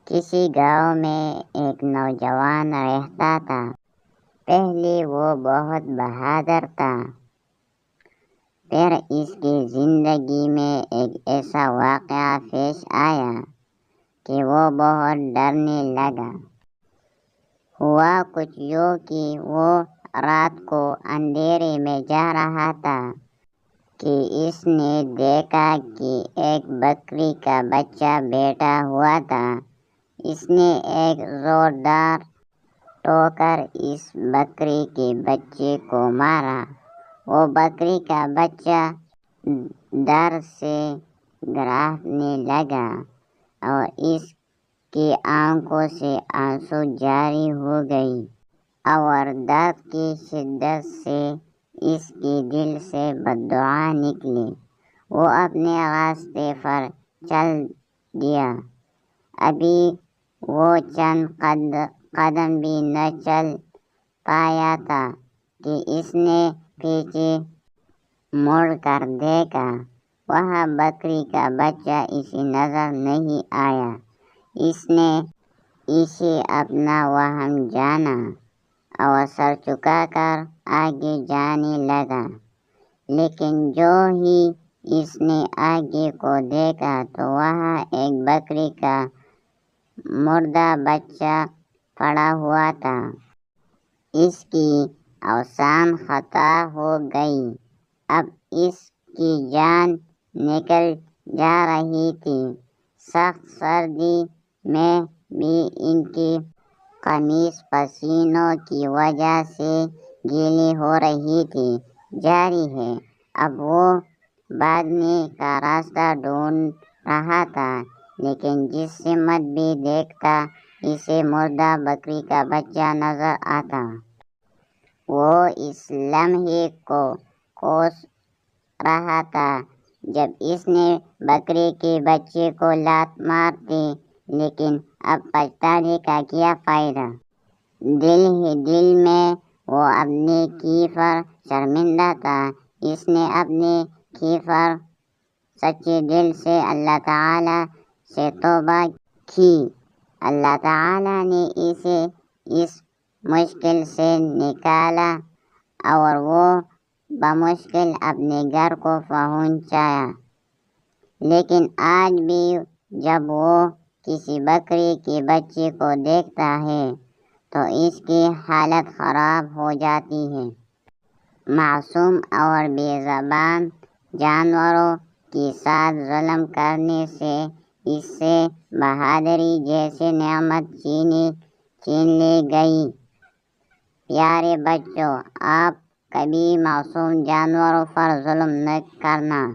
کسی گاؤں میں ایک نوجوان رہتا تھا۔ پہلے وہ بہت بہادر تھا، پھر اس کی زندگی میں ایک ایسا واقعہ پیش آیا کہ وہ بہت ڈرنے لگا۔ ہوا کچھ یوں کہ وہ رات کو اندھیرے میں جا رہا تھا کہ اس نے دیکھا کہ ایک بکری کا بچہ بیٹھا ہوا تھا۔ اس نے ایک زوردار ٹھوکر اس بکری کے بچے کو مارا۔ وہ بکری کا بچہ درد سے گھبرانے لگا اور اس کی آنکھوں سے آنسو جاری ہو گئے اور درد کی شدت سے اس کے دل سے بددعا نکلی۔ وہ اپنے راستے پر چل دیا۔ ابھی وہ چند قدم بھی نہ چل پایا تھا کہ اس نے پیچھے مڑ کر دیکھا۔ وہاں بکری کا بچہ اسے نظر نہیں آیا۔ اس نے اسے اپنا وہم جانا اور سر جھکا کر آگے جانے لگا، لیکن جو ہی اس نے آگے کو دیکھا تو وہاں ایک بکری کا مردہ بچہ پڑا ہوا تھا۔ اس کی اوزان ختم ہو گئی۔ اب اس کی جان نکل جا رہی تھی۔ سخت سردی میں بھی ان کی قمیص پسینوں کی وجہ سے گیلی ہو رہی تھی۔ جاری ہے، اب وہ بھاگنے کا راستہ ڈھونڈ رہا تھا، لیکن جس سمت بھی دیکھتا اسے مردہ بکری کا بچہ نظر آتا۔ وہ اس لمحے کو کوس رہا تھا جب اس نے بکری کے بچے کو لات مار دی، لیکن اب پچھتانے کا کیا فائدہ؟ دل ہی دل میں وہ اپنے کی پر شرمندہ تھا۔ اس نے اپنے کی پر سچے دل سے اللہ تعالیٰ سے توبہ کی۔ اللہ تعالیٰ نے اسے اس مشکل سے نکالا اور وہ بمشکل اپنے گھر کو پہنچا۔ لیکن آج بھی جب وہ کسی بکری کے بچے کو دیکھتا ہے تو اس کی حالت خراب ہو جاتی ہے۔ معصوم اور بے زبان جانوروں کے ساتھ ظلم کرنے سے اس سے بہادری جیسی نعمت چھین لی گئی۔ پیارے بچوں، آپ کبھی معصوم جانوروں پر ظلم نہ کرنا۔